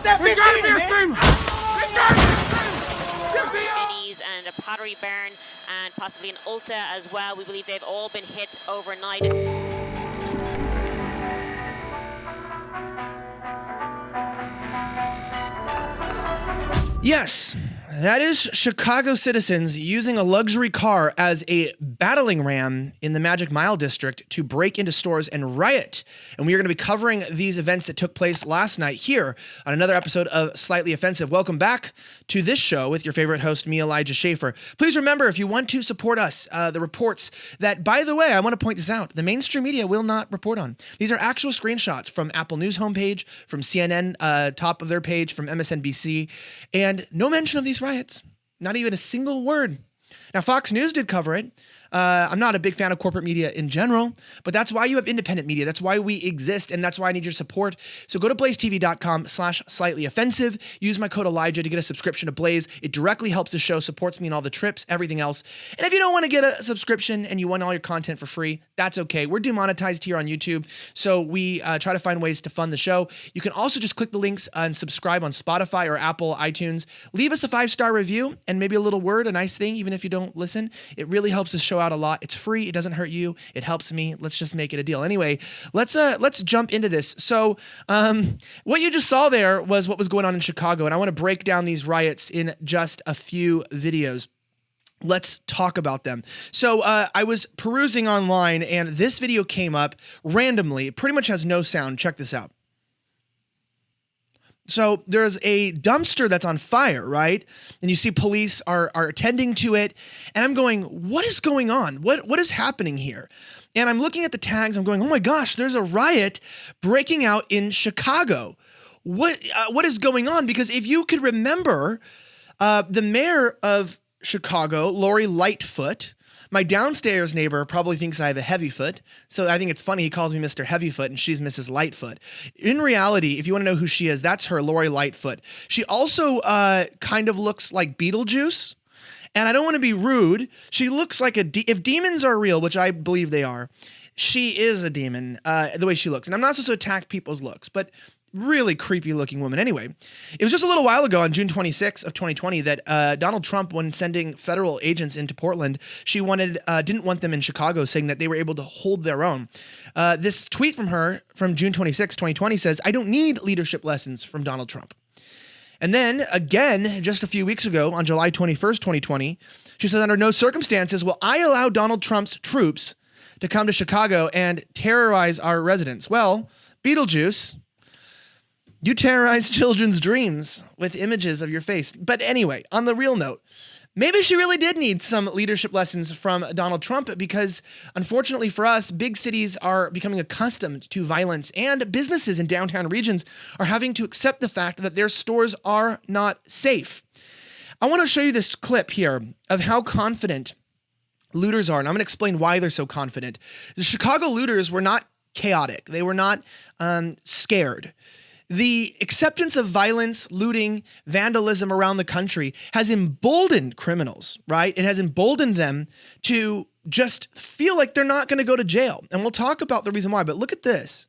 that 15, minis and a pottery barn and possibly an Ulta as well. We believe they've all been hit overnight. Yes, that is Chicago citizens using a luxury car as a battling ram in the Magic Mile district to break into stores and riot. And we are going to be covering these events that took place last night here on another episode of Slightly Offensive. Welcome back to this show with your favorite host, me, Elijah Schaefer. Please remember, if you want to support us, the reports that, by the way, I want to point this out, the mainstream media will not report on. These are actual screenshots from Apple News homepage, from CNN, top of their page, from MSNBC, and no mention of these riots. Not even a single word. Now, Fox News did cover it. I'm not a big fan of corporate media in general, but that's why you have independent media. That's why we exist, and that's why I need your support. So go to blazetv.com/slightly-offensive. Use my code Elijah to get a subscription to Blaze. It directly helps the show, supports me in all the trips, everything else. And if you don't want to get a subscription and you want all your content for free, that's okay. We're demonetized here on YouTube, so we try to find ways to fund the show. You can also just click the links and subscribe on Spotify or Apple iTunes. Leave us a 5-star review and maybe a little word, a nice thing, even if you don't listen. It really helps the show out a lot. It's free. It doesn't hurt you. It helps me. Let's just make it a deal. Anyway, let's jump into this. So what you just saw there was what was going on in Chicago, and I want to break down these riots in just a few videos. Let's talk about them. So I was perusing online, and this video came up randomly. It pretty much has no sound. Check this out. So there's a dumpster that's on fire, right? And you see police are attending to it. And I'm going, what is going on? What is happening here? And I'm looking at the tags. I'm going, oh my gosh, there's a riot breaking out in Chicago. What is going on? Because if you could remember, the mayor of Chicago, Lori Lightfoot, my downstairs neighbor probably thinks I have a heavy foot, so I think it's funny he calls me Mr. Heavyfoot and she's Mrs. Lightfoot. In reality, if you want to know who she is, that's her, Lori Lightfoot. She also kind of looks like Beetlejuice, and I don't want to be rude. She looks like if demons are real, which I believe they are, she is a demon, the way she looks. And I'm not supposed to attack people's looks, but really creepy looking woman. Anyway, it was just a little while ago on June 26 of 2020 that Donald Trump, when sending federal agents into Portland, she didn't want them in Chicago, saying that they were able to hold their own. This tweet from her from June 26, 2020 says, "I don't need leadership lessons from Donald Trump." And then again, just a few weeks ago on July 21st, 2020, she says, "Under no circumstances will I allow Donald Trump's troops to come to Chicago and terrorize our residents." Well, Beetlejuice, you terrorize children's dreams with images of your face. But anyway, on the real note, maybe she really did need some leadership lessons from Donald Trump, because unfortunately for us, big cities are becoming accustomed to violence, and businesses in downtown regions are having to accept the fact that their stores are not safe. I want to show you this clip here of how confident looters are, and I'm going to explain why they're so confident. The Chicago looters were not chaotic. They were not scared. The acceptance of violence, looting, vandalism around the country has emboldened criminals, right? It has emboldened them to just feel like they're not going to go to jail. And we'll talk about the reason why, but look at this.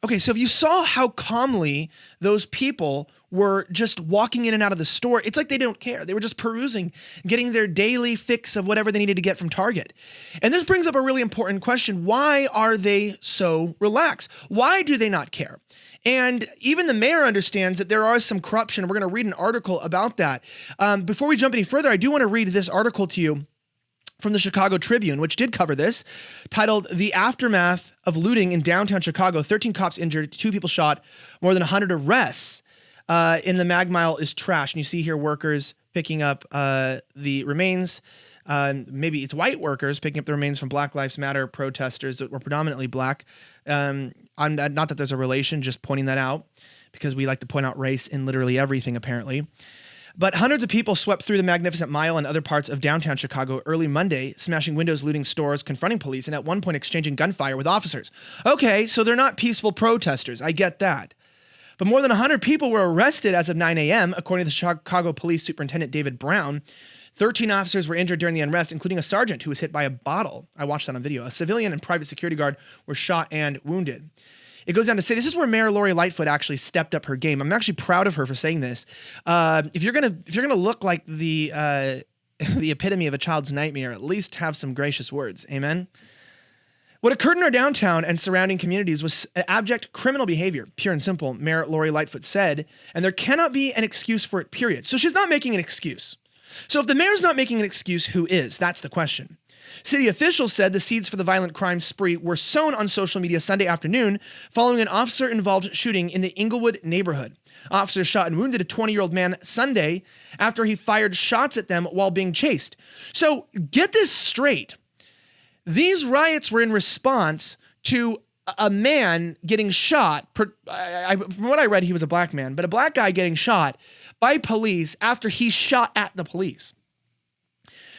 Okay, so if you saw how calmly those people were just walking in and out of the store, it's like they don't care. They were just perusing, getting their daily fix of whatever they needed to get from Target. And this brings up a really important question. Why are they so relaxed? Why do they not care? And even the mayor understands that there are some corruption. We're going to read an article about that. Before we jump any further, I do want to read this article to you from the Chicago Tribune, which did cover this, titled "The Aftermath of Looting in Downtown Chicago, 13 Cops Injured, 2 People Shot, More Than 100 Arrests in the Mag Mile is Trash." And you see here workers picking up the remains. Maybe it's white workers picking up the remains from Black Lives Matter protesters that were predominantly black. I'm not that there's a relation, just pointing that out, because we like to point out race in literally everything, apparently. But hundreds of people swept through the Magnificent Mile and other parts of downtown Chicago early Monday, smashing windows, looting stores, confronting police, and at one point exchanging gunfire with officers. Okay, so they're not peaceful protesters. I get that. But more than 100 people were arrested as of 9 a.m., according to the Chicago Police Superintendent David Brown. 13 officers were injured during the unrest, including a sergeant who was hit by a bottle. I watched that on video. A civilian and private security guard were shot and wounded. It goes down to say, this is where Mayor Lori Lightfoot actually stepped up her game. I'm actually proud of her for saying this. If you're gonna look like the epitome of a child's nightmare, at least have some gracious words. Amen. What occurred in our downtown and surrounding communities was abject criminal behavior, pure and simple, Mayor Lori Lightfoot said, and there cannot be an excuse for it, period. So she's not making an excuse. So if the mayor's not making an excuse, who is? That's the question. City officials said the seeds for the violent crime spree were sown on social media Sunday afternoon following an officer-involved shooting in the Inglewood neighborhood. Officers shot and wounded a 20-year-old man Sunday after he fired shots at them while being chased. So get this straight. These riots were in response to a man getting shot. From what I read, he was a black man, but a black guy getting shot by police after he shot at the police.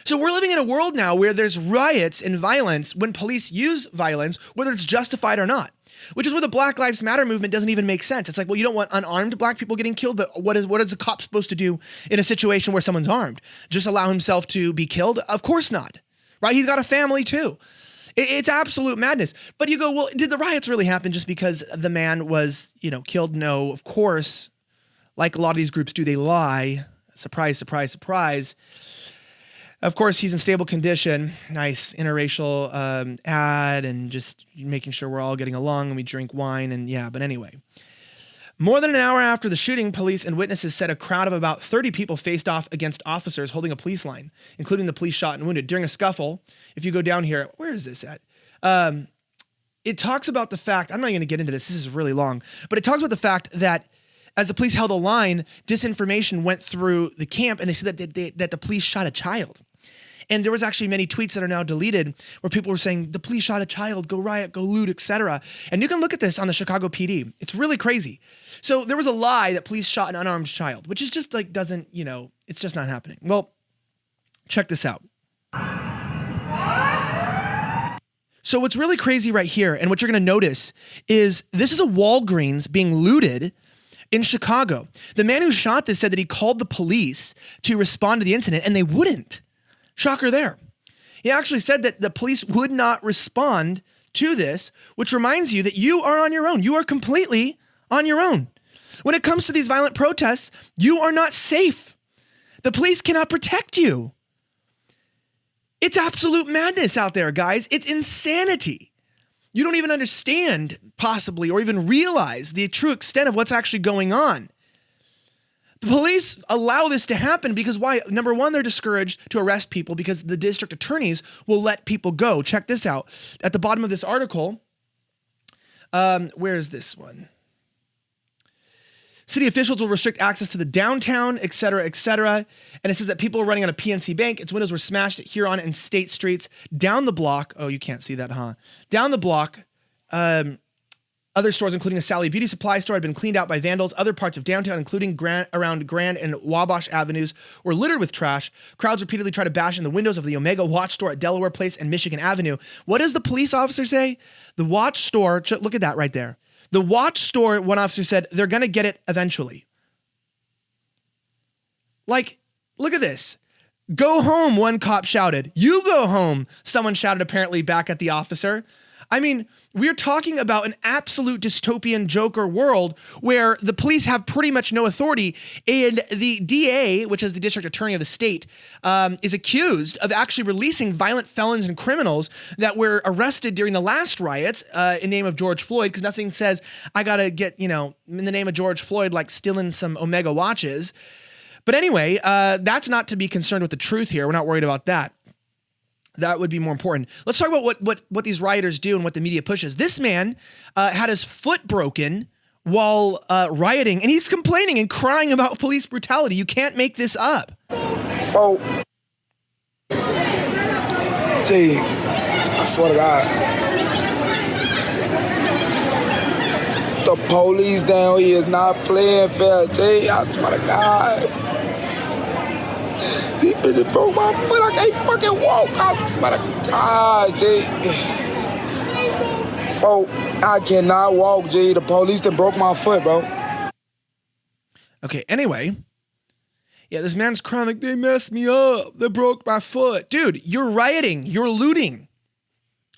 So we're living in a world now where there's riots and violence when police use violence, whether it's justified or not, which is where the Black Lives Matter movement doesn't even make sense. It's like, well, you don't want unarmed black people getting killed, but what is a cop supposed to do in a situation where someone's armed? Just allow himself to be killed? Of course not, right? He's got a family too. It's absolute madness. But you go, well, did the riots really happen just because the man was, killed? No, of course. Like a lot of these groups do, they lie. Surprise, surprise, surprise. Of course, he's in stable condition. Nice interracial ad and just making sure we're all getting along and we drink wine and yeah, but anyway. More than an hour after the shooting, police and witnesses said a crowd of about 30 people faced off against officers holding a police line, including the police shot and wounded. During a scuffle, if you go down here, where is this at? It talks about the fact, I'm not going to get into this, this is really long, but it talks about the fact that as the police held a line, disinformation went through the camp and they said that the police shot a child. And there was actually many tweets that are now deleted where people were saying, the police shot a child, go riot, go loot, etc. And you can look at this on the Chicago PD. It's really crazy. So there was a lie that police shot an unarmed child, which is just like, it's just not happening. Well, check this out. So what's really crazy right here, and what you're going to notice is this is a Walgreens being looted in Chicago. The man who shot this said that he called the police to respond to the incident and they wouldn't. Shocker there. He actually said that the police would not respond to this, which reminds you that you are on your own. You are completely on your own. When it comes to these violent protests, you are not safe. The police cannot protect you. It's absolute madness out there, guys. It's insanity. You don't even understand, possibly, or even realize the true extent of what's actually going on. The police allow this to happen because why? Number one, they're discouraged to arrest people because the district attorneys will let people go. Check this out. At the bottom of this article, where is this one? City officials will restrict access to the downtown, et cetera, et cetera. And it says that people are running on a PNC Bank. Its windows were smashed at Huron and State Streets. Down the block, oh, you can't see that, huh? Down the block, other stores, including a Sally Beauty Supply store, had been cleaned out by vandals. Other parts of downtown, including around Grand and Wabash Avenues, were littered with trash. Crowds repeatedly tried to bash in the windows of the Omega Watch store at Delaware Place and Michigan Avenue. What does the police officer say? The watch store, look at that right there. The watch store, one officer said, they're going to get it eventually. Like, look at this. Go home, one cop shouted. You go home, someone shouted apparently back at the officer. I mean, we're talking about an absolute dystopian Joker world where the police have pretty much no authority, and the DA, which is the district attorney of the state, is accused of actually releasing violent felons and criminals that were arrested during the last riots in name of George Floyd, because nothing says I gotta get, in the name of George Floyd, like stealing some Omega watches. But anyway, that's not to be concerned with the truth here. We're not worried about that. That would be more important. Let's talk about what these rioters do and what the media pushes. This man had his foot broken while rioting, and he's complaining and crying about police brutality. You can't make this up. Oh, gee, I swear to God, the police down here is not playing fair, Jay. I swear to God. These bitches broke my foot. I can't fucking walk. I swear to God, G. Oh, I cannot walk, G. The police done broke my foot, bro. Okay, anyway. Yeah, this man's crying like, they messed me up. They broke my foot. Dude, you're rioting. You're looting.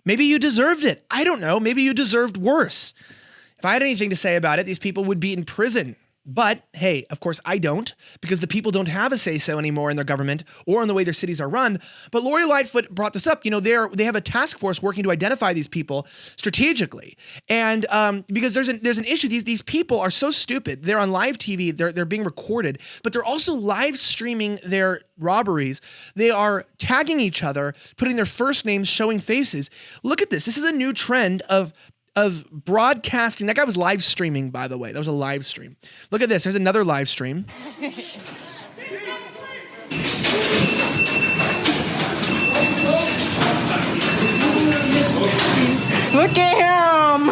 Maybe you deserved it. I don't know. Maybe you deserved worse. If I had anything to say about it, these people would be in prison. But hey, of course I don't, because the people don't have a say-so anymore in their government or in the way their cities are run. But Lori Lightfoot brought this up. You know, they have a task force working to identify these people strategically, and because there's an issue. These people are so stupid. They're on live TV. They're being recorded, but they're also live streaming their robberies. They are tagging each other, putting their first names, showing faces. Look at this. This is a new trend of broadcasting. That guy was live streaming, by the way. That was a live stream. Look at this. There's another live stream. Look at him.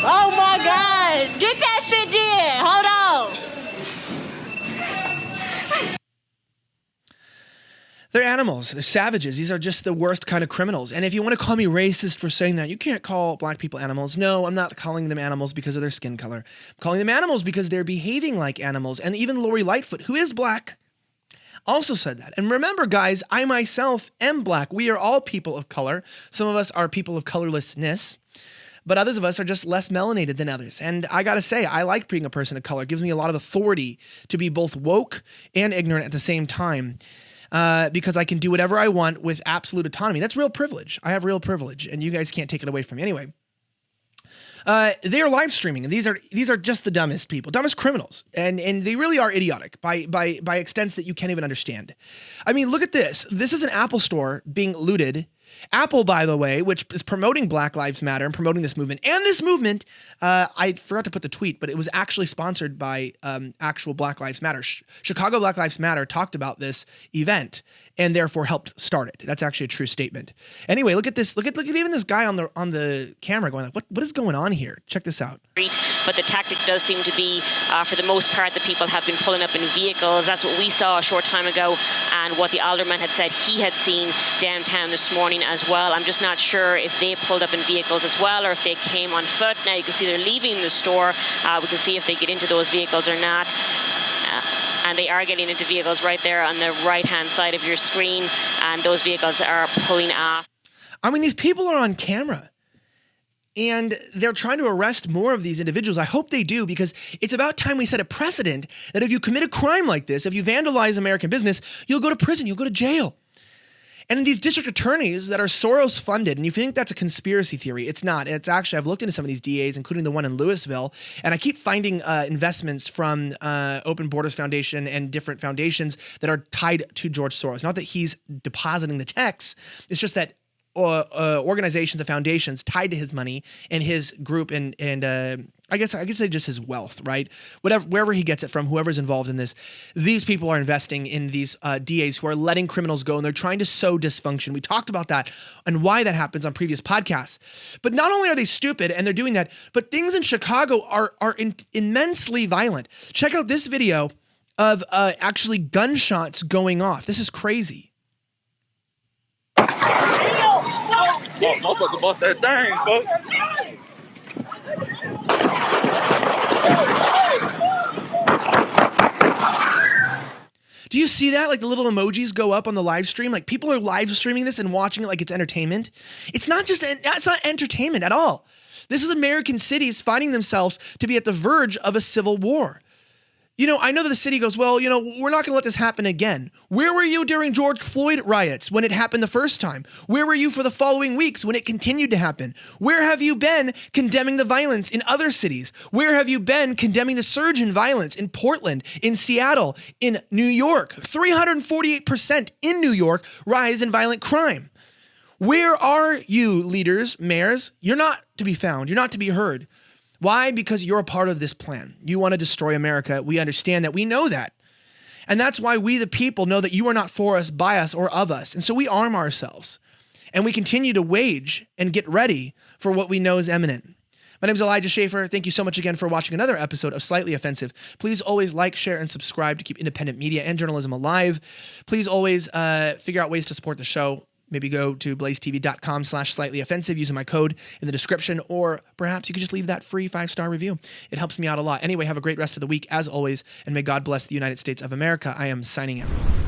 Oh my gosh. Get that shit in. Hold on. They're animals. They're savages. These are just the worst kind of criminals. And if you want to call me racist for saying that, you can't call black people animals. No, I'm not calling them animals because of their skin color. I'm calling them animals because they're behaving like animals. And even Lori Lightfoot, who is black, also said that. And remember, guys, I myself am black. We are all people of color. Some of us are people of colorlessness, but others of us are just less melanated than others. And I gotta say, I like being a person of color. It gives me a lot of authority to be both woke and ignorant at the same time. Because I can do whatever I want with absolute autonomy. That's real privilege. I have real privilege, and you guys can't take it away from me. Anyway, they are live streaming, and these are just the dumbest people, dumbest criminals, and they really are idiotic by extents that you can't even understand. I mean, look at this. This is an Apple store being looted. Apple, by the way, which is promoting Black Lives Matter and promoting this movement. And this movement, I forgot to put the tweet, but it was actually sponsored by actual Black Lives Matter. Chicago Black Lives Matter talked about this event and therefore helped start it. That's actually a true statement. Anyway, look at this. Look at even this guy on the camera going like, what is going on here? Check this out. But the tactic does seem to be, for the most part, the people have been pulling up in vehicles. That's what we saw a short time ago, and what the alderman had said he had seen downtown this morning as well. I'm just not sure if they pulled up in vehicles as well or if they came on foot. Now you can see they're leaving the store. We can see if they get into those vehicles or not. And they are getting into vehicles right there on the right-hand side of your screen, and those vehicles are pulling off. I mean, these people are on camera. And they're trying to arrest more of these individuals. I hope they do, because it's about time we set a precedent that if you commit a crime like this, if you vandalize American business, you'll go to prison, you'll go to jail. And these district attorneys that are Soros funded, and you think that's a conspiracy theory, it's not. It's actually, I've looked into some of these DAs, including the one in Louisville, and I keep finding investments from Open Borders Foundation and different foundations that are tied to George Soros. Not that he's depositing the checks, it's just that organizations and foundations tied to his money and his group and I guess I could say just his wealth, right? Wherever he gets it from, whoever's involved in this, these people are investing in these DAs who are letting criminals go, and they're trying to sow dysfunction. We talked about that and why that happens on previous podcasts. But not only are they stupid and they're doing that, but things in Chicago are immensely violent. Check out this video of actually gunshots going off. This is crazy. Motherfucker bust that thing, folks. Do you see that? Like the little emojis go up on the live stream. Like people are live streaming this and watching it like it's entertainment. It's not entertainment at all. This is American cities finding themselves to be at the verge of a civil war. You know, I know that the city goes, well, you know, we're not going to let this happen again. Where were you during George Floyd riots when it happened the first time? Where were you for the following weeks when it continued to happen? Where have you been condemning the violence in other cities? Where have you been condemning the surge in violence in Portland, in Seattle, in New York? 348% in New York rise in violent crime. Where are you, leaders, mayors? You're not to be found. You're not to be heard. Why? Because you're a part of this plan. You want to destroy America. We understand that. We know that. And that's why we, the people, know that you are not for us, by us, or of us. And so we arm ourselves. And we continue to wage and get ready for what we know is imminent. My name is Elijah Schaefer. Thank you so much again for watching another episode of Slightly Offensive. Please always like, share, and subscribe to keep independent media and journalism alive. Please always figure out ways to support the show. maybe go to blazetv.com/slightly-offensive using my code in the description, or perhaps you could just leave that free 5-star review. It helps me out a lot. Anyway, have a great rest of the week as always, and may God bless the United States of America. I am signing out.